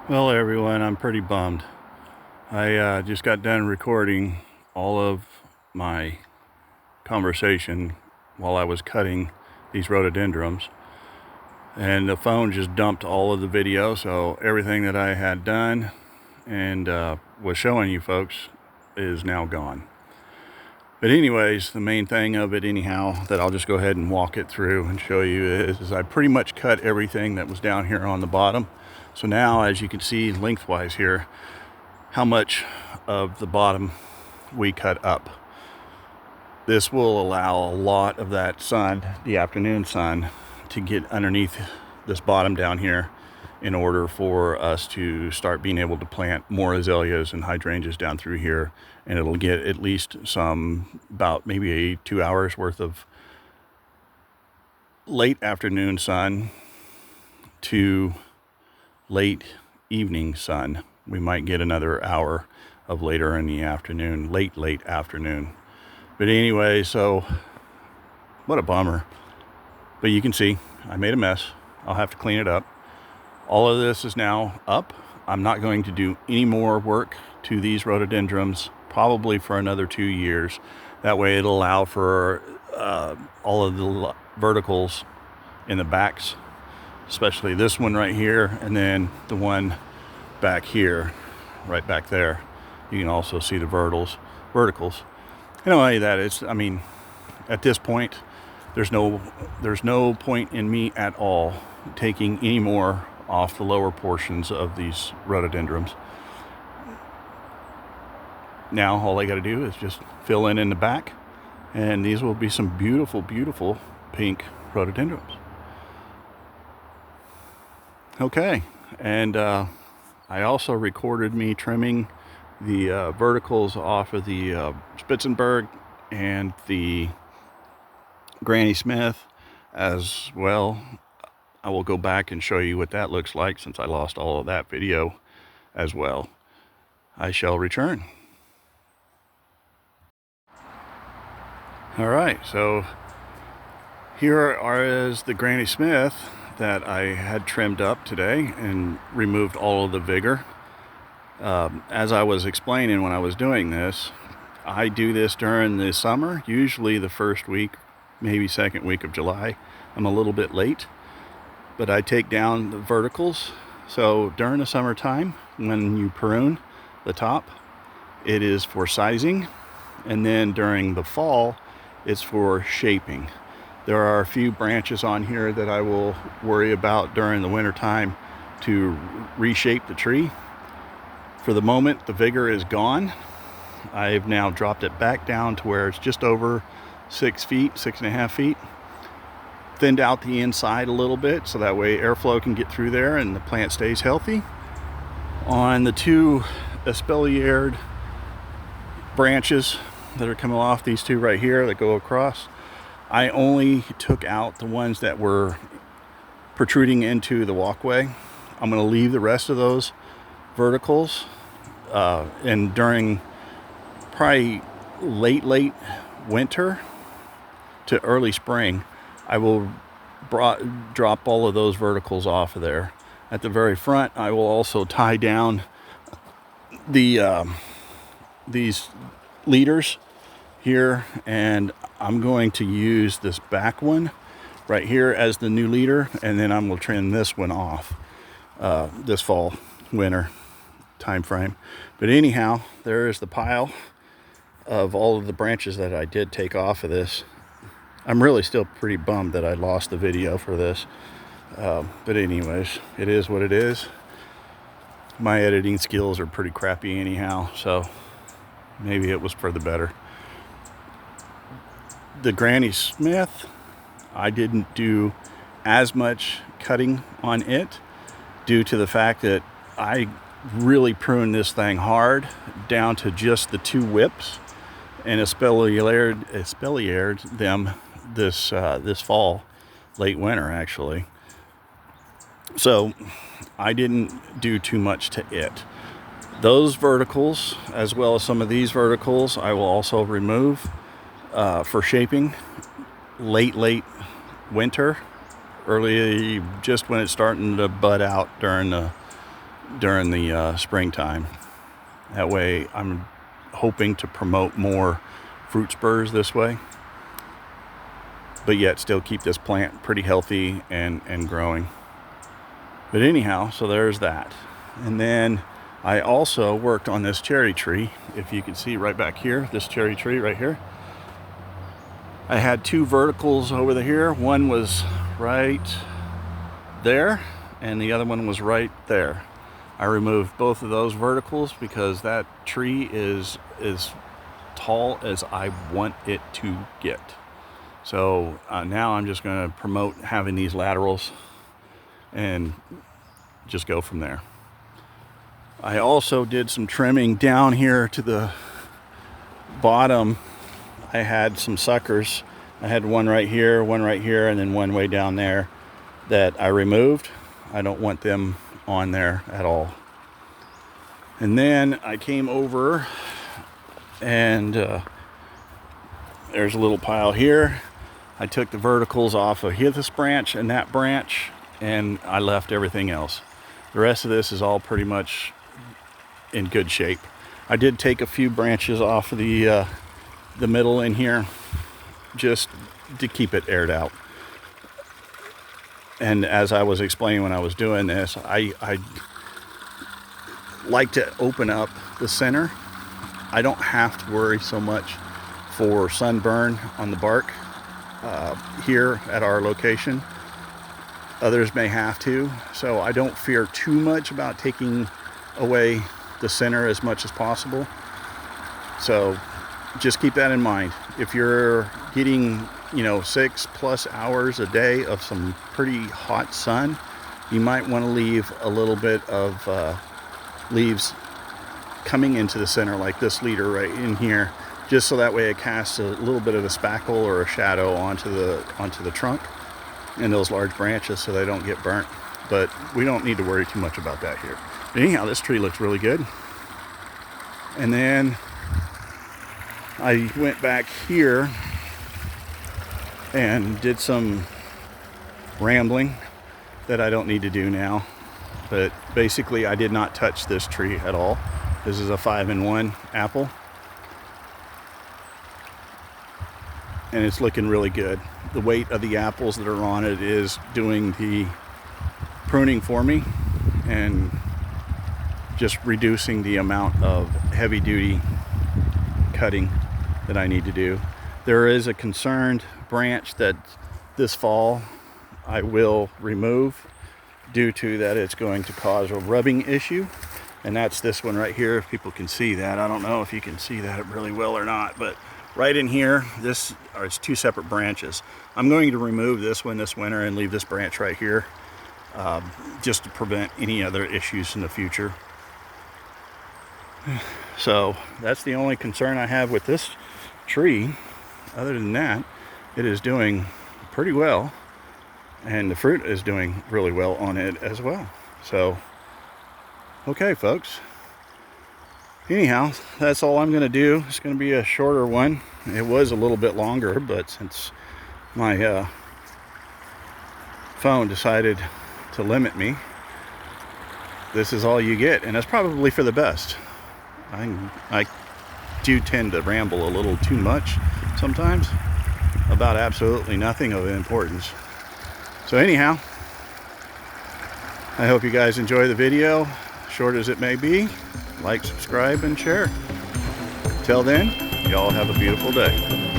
Well, everyone, I'm pretty bummed. I just got done recording all of my conversation while I was cutting these rhododendrons, and the phone just dumped all of the video, so everything that I had done and was showing you folks is now gone. But anyways, the main thing of it anyhow that I'll just go ahead and walk it through and show you is I pretty much cut everything that was down here on the bottom. So now, as you can see lengthwise here, how much of the bottom we cut up. This will allow a lot of that sun, the afternoon sun, to get underneath this bottom down here in order for us to start being able to plant more azaleas and hydrangeas down through here. And it'll get at least some, about maybe 2 hours worth of late afternoon sun to late evening sun. We might get another hour of later in the afternoon, late afternoon. But anyway, so what a bummer. But you can see I made a mess. I'll have to clean it up. All of this is now up. I'm not going to do any more work to these rhododendrons probably for another 2 years. That way it'll allow for all of the verticals in the backs, especially this one right here, and then the one back here, right back there. You can also see the verticals. And not only that, at this point, there's no point in me at all taking any more off the lower portions of these rhododendrons. Now all I got to do is just fill in the back, and these will be some beautiful, beautiful pink rhododendrons. Okay, and I also recorded me trimming the verticals off of the Spitzenberg and the Granny Smith as well. I will go back and show you what that looks like since I lost all of that video as well. I shall return. All right, so here is the Granny Smith that I had trimmed up today and removed all of the vigor. As I was explaining when I was doing this, I do this during the summer, usually the first week, maybe second week of July. I'm a little bit late, but I take down the verticals. So during the summertime, when you prune the top, it is for sizing, and then during the fall, it's for shaping. There are a few branches on here that I will worry about during the winter time to reshape the tree. For the moment, the vigor is gone. I've now dropped it back down to where it's just over 6 feet, 6.5 feet. Thinned out the inside a little bit so that way airflow can get through there and the plant stays healthy. On the two espaliered branches that are coming off, these two right here that go across, I only took out the ones that were protruding into the walkway. I'm going to leave the rest of those verticals, and during probably late winter to early spring, I will drop all of those verticals off of there. At the very front, I will also tie down the these leaders here, and I'm going to use this back one right here as the new leader, and then I'm going to trim this one off this fall, winter time frame. But anyhow, there is the pile of all of the branches that I did take off of this. I'm really still pretty bummed that I lost the video for this. But anyways, it is what it is. My editing skills are pretty crappy anyhow, so maybe it was for the better. The Granny Smith, I didn't do as much cutting on it due to the fact that I really pruned this thing hard down to just the two whips and espaliered them this fall, late winter actually. So I didn't do too much to it. Those verticals, as well as some of these verticals, I will also remove for shaping late winter, early, just when it's starting to bud out during the during the springtime. That way I'm hoping to promote more fruit spurs this way, but yet still keep this plant pretty healthy and growing. But anyhow, so there's that. And then I also worked on this cherry tree. If you can see right back here, this cherry tree right here. I had two verticals over here. One was right there and the other one was right there. I removed both of those verticals because that tree is as tall as I want it to get. So now I'm just going to promote having these laterals and just go from there. I also did some trimming down here to the bottom. I had some suckers. I had one right here, and then one way down there that I removed. I don't want them on there at all. And then I came over and there's a little pile here. I took the verticals off of this branch and that branch, and I left everything else. The rest of this is all pretty much in good shape. I did take a few branches off of the middle in here just to keep it aired out. And as I was explaining when I was doing this, I like to open up the center. I don't have to worry so much for sunburn on the bark here at our location. Others may have to, so I don't fear too much about taking away the center as much as possible. So just keep that in mind. If you're getting 6+ hours a day of some pretty hot sun, you might want to leave a little bit of leaves coming into the center, like this leader right in here, just so that way it casts a little bit of a spackle or a shadow onto the trunk and those large branches so they don't get burnt. But we don't need to worry too much about that here. But anyhow, this tree looks really good. And then I went back here and did some rambling that I don't need to do now. But basically I did not touch this tree at all. This is a 5-in-1 apple. And it's looking really good. The weight of the apples that are on it is doing the pruning for me and just reducing the amount of heavy duty cutting that I need to do. There is a concerned branch that this fall I will remove due to that it's going to cause a rubbing issue, and that's this one right here. If people can see that, I don't know if you can see that really well or not, but right in here, it's two separate branches. I'm going to remove this one this winter and leave this branch right here just to prevent any other issues in the future. So that's the only concern I have with this tree. Other than that, it is doing pretty well, and the fruit is doing really well on it as well. So okay folks, anyhow, that's all I'm going to do. It's going to be a shorter one. It was a little bit longer, but since my phone decided to limit me, this is all you get, and that's probably for the best. I do tend to ramble a little too much sometimes about absolutely nothing of importance. So anyhow, I hope you guys enjoy the video, short as it may be. Like, subscribe, and share. Till then, y'all have a beautiful day.